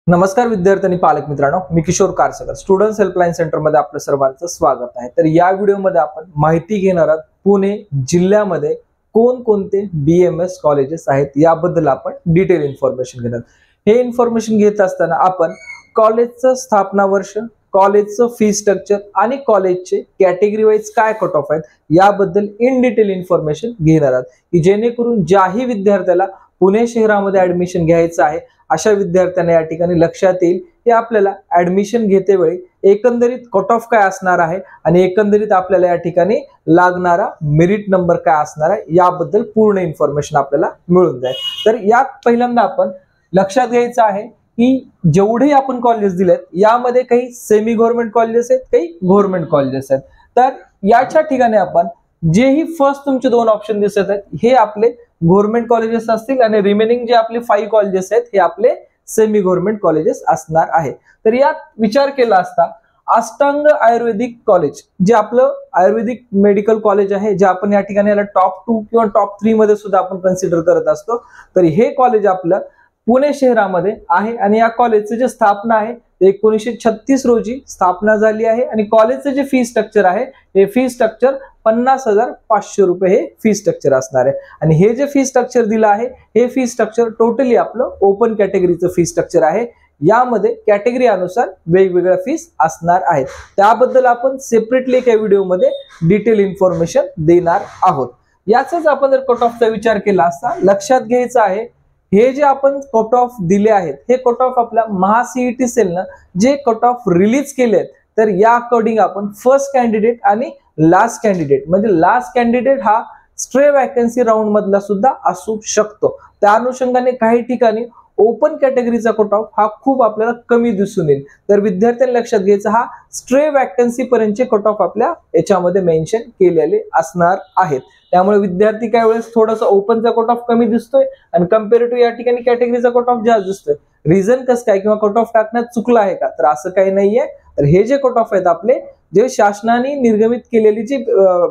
नमस्कार विद्यार्थी आणि पालक मित्रांनो, मी किशोर कारसकर स्टुडंट्स हेल्पलाईन सेंटर मध्ये आपलं सर्वांचं स्वागत आहे। तर या व्हिडिओमध्ये आपण माहिती घेणार आहोत पुणे जिल्ह्यामध्ये कोणकोणते बीएमएस कॉलेजेस आहेत याबद्दल आपण डिटेल इन्फॉर्मेशन घेणार। हे इन्फॉर्मेशन घेत असताना आपण कॉलेजचं स्थापना वर्ष, कॉलेजचं फी स्ट्रक्चर आणि कॉलेजचे कॅटेगरी वाईज काय कट ऑफ आहेत याबद्दल इन डिटेल इन्फॉर्मेशन घेणार आहोत, की जेणेकरून ज्याही विद्यार्थ्याला पुणे शहरामध्ये ऍडमिशन घ्यायचं आहे अशा विद्यार्थ्यांना या ठिकाणी लक्षात येईल की आपल्याला ऍडमिशन घेतेवेळी एकंदरीत कट ऑफ काय असणार आहे आणि एकंदरीत आपल्याला या ठिकाणी लागणारा मेरिट नंबर काय असणार आहे याबद्दल पूर्ण इन्फॉर्मेशन आपल्याला मिळून जाईल। तर यात पहिल्यांदा आपण लक्षात घ्यायचं आहे की जेवढे आपण कॉलेजेस दिलेत यामध्ये काही सेमी गव्हर्नमेंट कॉलेजेस आहेत, काही गव्हर्नमेंट कॉलेजेस आहेत। तर याच्या ठिकाणी आपण जेही फर्स्ट तुमचे दोन ऑप्शन दिसत आहेत हे आपले गव्हर्नमेंट कॉलेजेस असतील आणि रिमेनिंग जे आपले 5 कॉलेजेस आहेत हे आपले सेमी गव्हर्नमेंट कॉलेजेस असणार आहे। तर यात विचार केला असता अष्टांग आयुर्वेदिक कॉलेज जे आपलं आयुर्वेदिक मेडिकल कॉलेज आहे, जे आपण या ठिकाणी याला टॉप 2 किंवा टॉप 3 मध्ये सुद्धा आपण कन्सिडर करत असतो, तर हे कॉलेज आपलं पुणे शहरामध्ये आहे आणि या कॉलेजची जे स्थापना आहे 1936 रोजी स्थापना झाली आहे आणि कॉलेजचं जे फी स्ट्रक्चर आहे हे फी स्ट्रक्चर 50,500 रुपये हे फी स्ट्रक्चर असणार आहे। आणि हे जे फी स्ट्रक्चर दिलं आहे हे फी स्ट्रक्चर टोटली आपलं ओपन कॅटेगरीचं फी स्ट्रक्चर आहे। यामध्ये कॅटेगरी अनुसार वेगवेगळ्या फीस असणार आहेत, त्याबद्दल आपण सेपरेटली एका व्हिडिओमध्ये डिटेल इन्फॉर्मेशन देणार आहोत। याचाच आपण जर कट ऑफचा विचार केला असता लक्षात घ्यायचं आहे हे जे आपण कट ऑफ दिले आहेत हे कट ऑफ आपल्या महासीईटी सेलनं जे कट ऑफ रिलीज केले आहेत, तर या अकॉर्डिंग आपण फर्स्ट कॅन्डिडेट आणि लास्ट कॅन्डिडेट म्हणजे लास्ट कॅन्डिडेट हा स्ट्रे वॅकन्सी राऊंड मधला सुद्धा असू शकतो। त्या अनुषंगाने काही ठिकाणी ओपन कॅटेगरीचा कट ऑफ हा खूप आपल्याला कमी दिसून येईल। तर विद्यार्थ्यांनी लक्षात घ्यायचं हा स्ट्रे वॅकन्सी पर्यंतचे कट ऑफ आपल्या याच्यामध्ये मेन्शन केलेले असणार आहेत। त्यामुळे विद्यार्थी काही वेळेस थोडंसं ओपनचा कट ऑफ कमी दिसतोय आणि कम्पेरेटिव्ह या ठिकाणी कॅटेगरीचा कट ऑफ जास्त दिसतोय। रिझन कसं काय किंवा कट ऑफ टाकण्यात चुकलं आहे का, तर असं काही नाहीये। तर हे जे कट ऑफ आहेत आपले जे शासनाने निर्गमित केलेली जी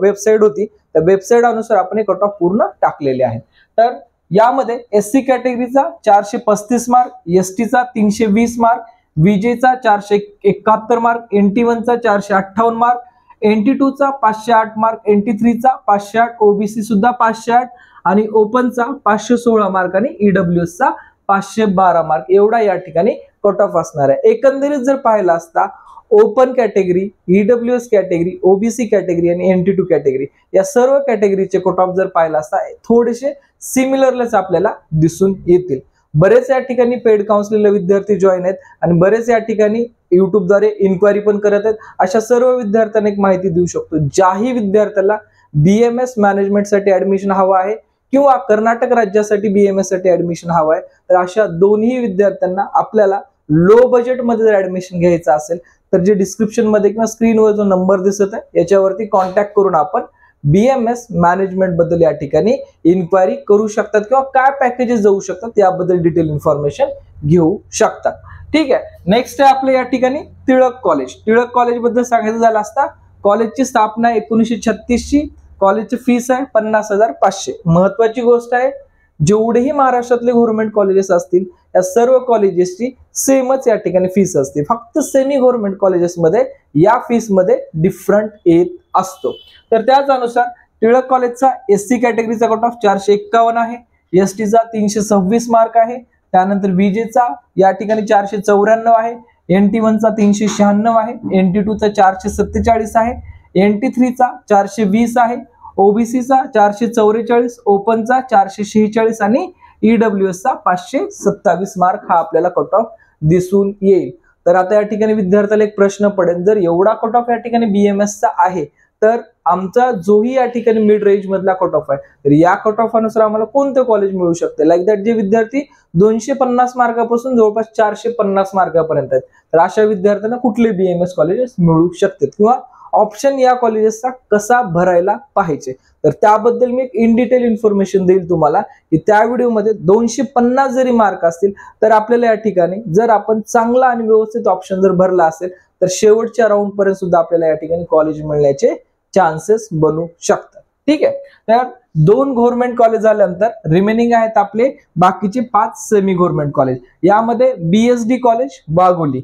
वेबसाईट होती त्या वेबसाईट अनुसार आपण हे कट ऑफ पूर्ण टाकलेले आहेत। तर यामध्ये एससी कॅटेगरीचा 435 मार्क, एसटीचा 320 मार्क, विजेचा 471 मार्क, NT1 चा 458 मार्क, NT2 चा 508 मार्क, NT3 चा 508, ओबीसी सुद्धा 508 आणि ओपनचा 516 मार्क आणि ईडब्ल्यूएस चा 512 मार्क एवढा या ठिकाणी कट ऑफ असणार आहे। एकंदरीत जर पाहिला असता open category, EWS category, OBC category आणि NT2 कॅटेगरी या सर्व कॅटेगरीचे कट ऑफ जर पाहिला असता थोडेसे सिमिलरलेच आपल्याला दिसून येतील। बरेच या ठिकाणी पेड काउन्सिलिंगला विद्यार्थी जॉईन आहेत आणि बरेच या ठिकाणी युट्यूबद्वारे इन्क्वायरी पण करत आहेत। अशा सर्व विद्यार्थ्यांना एक माहिती देऊ शकतो, ज्याही विद्यार्थ्याला बीएमएस मॅनेजमेंटसाठी ऍडमिशन हवं आहे किंवा कर्नाटक राज्यासाठी बीएमएस साठी ऍडमिशन हवं आहे, तर अशा दोन्ही विद्यार्थ्यांना आपल्याला लो बजेट मध्ये जर ऍडमिशन घ्यायचं असेल तर जे डिस्क्रिप्शन मध्ये किंवा स्क्रीनवर जो नंबर दिसत आहे याच्यावरती कॉन्टॅक्ट करून आपण बीएमएस मॅनेजमेंट बद्दल या ठिकाणी इन्क्वायरी करू शकतात किंवा काय पॅकेजेस जाऊ शकतात याबद्दल डिटेल इन्फॉर्मेशन घेऊ शकतात। ठीक आहे, नेक्स्ट आहे आपल्या या ठिकाणी टिळक कॉलेज। टिळक कॉलेज बद्दल सांगायचं झालं असता कॉलेजची स्थापना 1936 ची, कॉलेजची फीस आहे 50,500। महत्वाची गोष्ट आहे जेवढेही महाराष्ट्रातले गव्हर्नमेंट कॉलेजेस असतील या सर्व कॉलेजेसची सेमच या ठिकाणी फीस असते, फक्त सेमी गव्हर्नमेंट कॉलेजेसमध्ये या फीस मध्ये डिफरंट येत असतो। तर त्याच अनुसार टिळक कॉलेजचा एससी कॅटेगरीचा कट ऑफ 451 आहे, एसटीचा 326 मार्क आहे, त्यानंतर विजेचा या ठिकाणी 494 आहे, NT1 चा 396 आहे, NT2 चा 447 आहे, NT3 चा 420 आहे, ओबीसीचा 444, ओपनचा 446 आणि ईडब्ल्यूएस चा 527 मार्क हा आपल्याला कट ऑफ दिसून येईल। तर आता या ठिकाणी विद्यार्थ्याला एक प्रश्न पडेल, जर एवढा कट ऑफ या ठिकाणी बीएमएस चा आहे तर आमचा जोही या ठिकाणी मिड रेंज मधला कट ऑफ आहे तर या कट ऑफ अनुसार आम्हाला कोणते कॉलेज मिळू शकते। लाईक दॅट जे विद्यार्थी 250 मार्कापासून जवळपास 450 मार्कापर्यंत आहेत तर अशा विद्यार्थ्यांना कुठले बीएमएस कॉलेजेस मिळू शकतात किंवा ऑप्शन या कॉलेजेसचा कसा भरायला पाहिजे, तर त्याबद्दल मी एक इन डिटेल इन्फॉर्मेशन देईल तुम्हाला की त्या व्हिडिओमध्ये 250 जरी मार्क असतील तर आपल्याला या ठिकाणी जर आपण चांगला आणि व्यवस्थित ऑप्शन जर भरला असेल तर शेवटच्या राऊंड पर्यंत सुद्धा आपल्याला या ठिकाणी कॉलेज मिळण्याचे चान्सेस बनू शकतात। ठीक आहे, तर 2 गव्हर्नमेंट कॉलेज झाल्यानंतर रिमेनिंग आहेत आपले बाकीचे 5 सेमी गव्हर्नमेंट कॉलेज. यामध्ये बीएसडी कॉलेज वाघोली.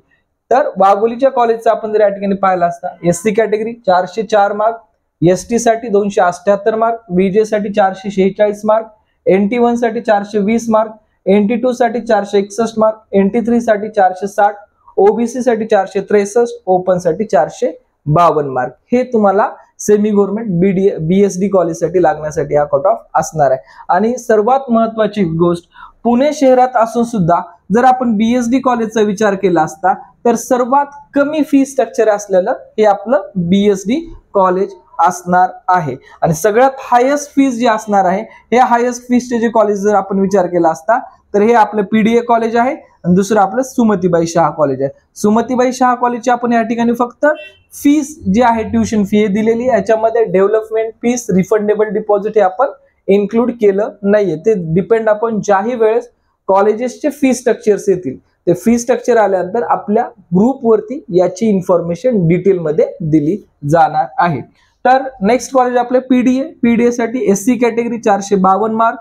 तर वाघोलीच्या कॉलेजचा आपण जर या ठिकाणी पाहिला असता, एससी कॅटेगरी 404 मार्क, एसटी साठी 278 मार्क, बीजे साठी 446 मार्क, NT1 साठी 420 मार्क, NT2 साठी 461 मार्क, NT3 साठी 460, ओबीसी साठी 463, ओपन साठी 452 मार्क. हे तुम्हाला सेमी गव्हर्नमेंट बीएसडी कॉलेज साठी लागण्यासाठी हा कट ऑफ असणार आहे. आणि सर्वात महत्वाची गोष्ट, पुणे शहरात असून सुद्धा जर आपण बीएसडी कॉलेजचा विचार केला असता तर सर्वात कमी फी स्ट्रक्चर असलेलं हे आपलं बीएसडी कॉलेज असणार आहे. आणि सगळ्यात हायेस्ट फीस जे असणार आहे, हे हायेस्ट फीसचे जे कॉलेज जर आपण विचार केला असता तर हे आपलं पीडीए कॉलेज आहे आणि दुसरं आपलं सुमतीबाई शाह कॉलेज आहे. सुमतीबाई शाह कॉलेजची आपण या ठिकाणी फक्त फीस जी आहे ट्युशन फी हे दिलेली, याच्यामध्ये डेव्हलपमेंट फीस, रिफंडेबल डिपॉझिट हे आपण इन्क्लूड केलं नाहीये. ते डिपेंड आपण ज्याही वेळेस कॉलेजेसचे फी स्ट्रक्चर्स येतील ते फी स्ट्रक्चर आल्यानंतर आपल्या ग्रुपवरती याची इन्फॉर्मेशन डिटेलमध्ये दिली जाणार आहे. तर नेक्स्ट कॉलेज आपले पीडीए साठी एससी कॅटेगरी 452 मार्क,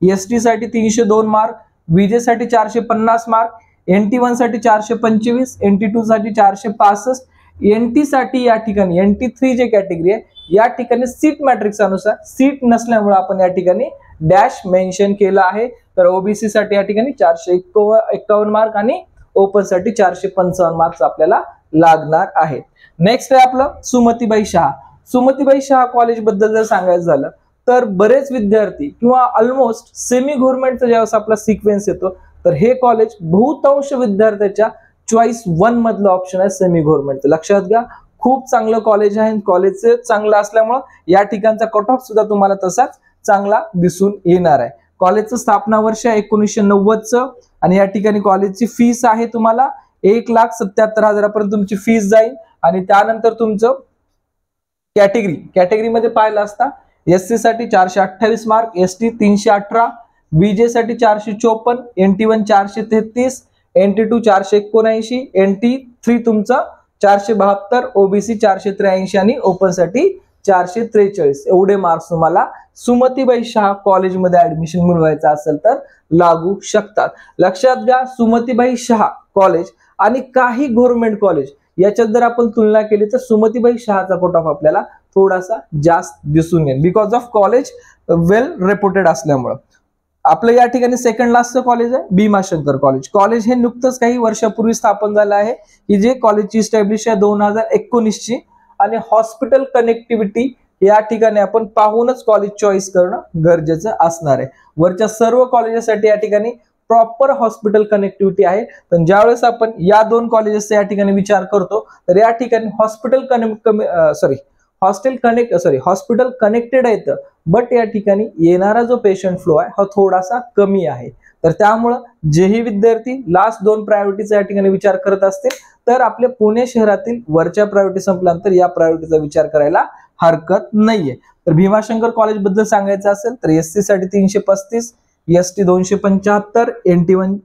एसटी साठी 302 मार्क, बीजे साठी 450 मार्क, NT1 साठी 425, NT2 साठी 465, NT साठी या ठिकाणी NT3 जे कॅटेगरी आहे या ठिकाणी सीट मॅट्रिक्स अनुसार सीट नसल्यामुळे आपण या ठिकाणी डॅश मेन्शन केला आहे. तर ओबीसी साठी या ठिकाणी 451 मार्क आणि ओपन साठी 455 मार्क्स आपल्याला लागणार आहे. नेक्स्ट आहे आपलं सुमतीबाई शाह. सुमतीबाई शाह कॉलेज बद्दल जर सांगायचं झालं तर बरेच विद्यार्थी किंवा ऑलमोस्ट सेमी गव्हर्नमेंटचा ज्यावेळेस आपला सिक्वेन्स येतो तर हे कॉलेज बहुतांश विद्यार्थ्याच्या चॉईस 1 मधलं ऑप्शन आहे सेमी गव्हर्नमेंटचं. लक्षात घ्या, खूप चांगलं कॉलेज आहे. कॉलेजचं चांगलं असल्यामुळं या ठिकाणचा कट ऑफ सुद्धा तुम्हाला तसाच चांगला दिसून येणार आहे. कॉलेजचं स्थापना वर्ष 1990चं आणि या ठिकाणी कॉलेजची फीस आहे तुम्हाला 1,77,000 पर्यंत तुमची फीस जाईल. आणि त्यानंतर तुमचं कॅटेगरीमध्ये पाहिलं असता एससी साठी 428 मार्क, एसटी 318, बीजे साठी 454, NT1 433, NT2 479, NT3 तुमचं 472, ओबीसी 483 आणि ओपन साठी 443. एवढे मार्क्स तुम्हाला सुमतीबाई शाह कॉलेजमध्ये ऍडमिशन मिळवायचं असेल तर लागू शकतात. लक्षात घ्या, सुमतीबाई शाह कॉलेज आणि काही गव्हर्नमेंट कॉलेज याच्यात जर आपण तुलना केली तर सुमतीबाई शहाचा कट ऑफ आपल्याला थोडासा जास्त दिसून येईल because of college well reputed असल्यामुळे. आपलं या ठिकाणी सेकंड लास्टचं कॉलेज आहे भीमाशंकर कॉलेज. कॉलेज हे नुकतंच काही वर्षापूर्वी स्थापन झालं आहे, की जे कॉलेजची इस्टॅब्लिश आहे 2019 ची. आणि हॉस्पिटल कनेक्टिव्हिटी या ठिकाणी आपण पाहूनच कॉलेज चॉईस करणं गरजेचं असणार आहे. वरच्या सर्व कॉलेजेससाठी या ठिकाणी प्रॉपर हॉस्पिटल कनेक्टिव्हिटी आहे. पण ज्यावेळेस आपण या 2 कॉलेजेसचा या ठिकाणी विचार करतो तर या ठिकाणी हॉस्पिटल कनेक्टेड आहे, बट या ठिकाणी येणारा जो पेशंट फ्लो आहे हा थोडासा कमी आहे. तर त्यामुळं जेही विद्यार्थी लास्ट 2 प्रायोरिटीचा या ठिकाणी विचार करत असतील तर आपल्या पुणे शहरातील वरच्या प्रायोरिटी संपल्यानंतर या प्रायोरिटीचा विचार करायला हरकत नाहीये. तर भीमाशंकर कॉलेज बद्दल सांगायचं असेल तर एससी साठी 335, एसटी 275, NT1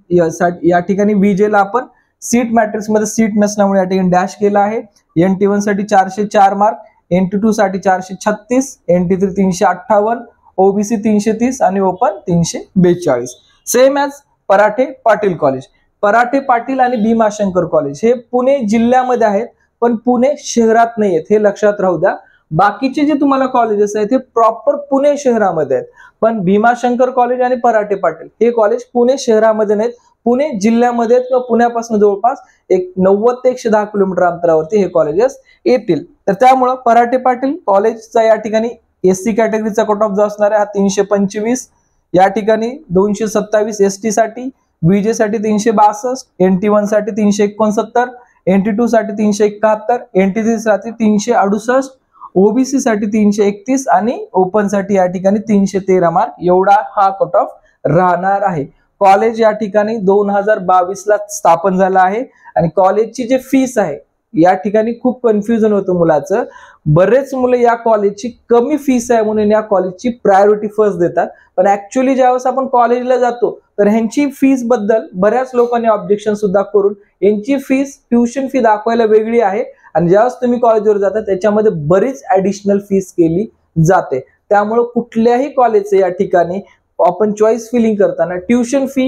या ठिकाणी बीजेला आपण सीट मॅट्रिक्स मध्ये सीट नसल्यामुळे या ठिकाणी डॅश केला आहे. NT1 साठी 404 मार्क, NT2 साठी 436, NT3 358, ओबीसी 330 आणि ओपन 342. सेम ॲज पराठे पाटील कॉलेज. पराठे पाटील आणि भीमाशंकर कॉलेज हे पुणे जिल्ह्यामध्ये आहेत पण पुणे शहरात नाही आहेत, हे लक्षात राहू द्या. बाकीचे जे तुम्हाला कॉलेजेस आहेत हे प्रॉपर पुणे शहरामध्ये आहेत, पण भीमाशंकर कॉलेज आणि पराठे पाटील हे कॉलेज पुणे शहरामध्ये नाहीत, पुणे जिल्ह्यामध्ये किंवा पुण्यापासून जवळपास 90 ते 110 किलोमीटर अंतरावरती हे कॉलेजेस येतील. तर त्यामुळं पराठे पाटील कॉलेजचा या ठिकाणी एससी कॅटेगरीचा कट ऑफ जो असणार आहे हा 325, या ठिकाणी 227 एसटी साठी, बीजे साठी 362, NT1 साठी 369, NT2 साठी 371, NT3 साठी 368, ओबीसी साठी 331 आणि ओपन साठी या ठिकाणी 313 मार्क एवढा हा कट ऑफ राहणार आहे. कॉलेज या ठिकाणी 2022 ला स्थापन झालं आहे आणि कॉलेजची जी फीस आहे या ठिकाणी खूप कन्फ्युजन होतं मुलाचं. बरेच मुलं या कॉलेजची कमी फीस आहे म्हणून या कॉलेजची प्रायोरिटी फर्स्ट देतात, पण ऍक्च्युअली ज्यावेळेस आपण कॉलेजला जातो तर ह्यांची फीस बद्दल बऱ्याच लोकांनी ऑब्जेक्शन सुद्धा करून यांची फीस ट्युशन फी दाखवायला वेगळी आहे आणि ज्यावेळेस तुम्ही कॉलेजवर जाता त्याच्यामध्ये बरीच ऍडिशनल फीस केली जाते. त्यामुळे कुठल्याही कॉलेजचे या ठिकाणी आपण चॉईस फिलिंग करताना ट्युशन फी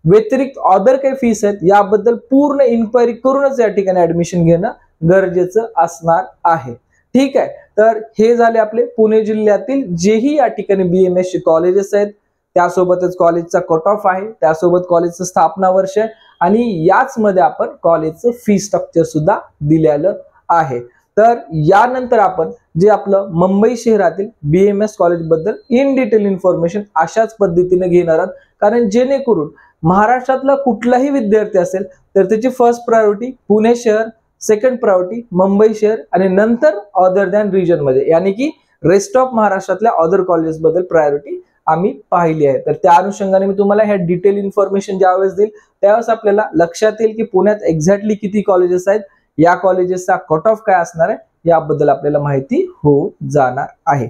व्यतिरिक्त अदर काही फीस आहेत याबद्दल पूर्ण इन्क्वायरी करूनच या ठिकाणी ऍडमिशन घेणं गरजेचं असणार आहे. ठीक आहे, तर हे झाले आपले पुणे जिल्ह्यातील जेही या ठिकाणी BMS चे कॉलेजेस आहेत, त्यासोबतच कॉलेजचा कट ऑफ आहे, त्यासोबत कॉलेजचं स्थापना वर्ष आहे आणि याच मध्ये आपण कॉलेजचं फी स्ट्रक्चर सुद्धा दिलेलं आहे. तर यानंतर आपण जे आपलं मुंबई शहरातील BMS कॉलेज बद्दल इन डिटेल इन्फॉर्मेशन अशाच पद्धतीने घेणार आहोत, कारण जेणेकरून महाराष्ट्रातला कुठलाही विद्यार्थी असेल तर त्याची फर्स्ट प्रायोरिटी पुणे शहर, सेकंड प्रायोरिटी मुंबई शहर आणि नंतर अदर दॅन रिजन मध्ये, यानी की रेस्ट ऑफ महाराष्ट्रातल्या अदर कॉलेजेस बद्दल प्रायोरिटी आम्ही पाहिली आहे. तर त्या अनुषंगाने मी तुम्हाला ह्या डिटेल इन्फॉर्मेशन ज्यावेळेस देईल त्यावेळेस आपल्याला लक्षात येईल की पुण्यात एक्झॅक्टली किती कॉलेजेस आहेत, या कॉलेजेसचा कट ऑफ काय असणार आहे याबद्दल आपल्याला माहिती होऊन जाणार आहे.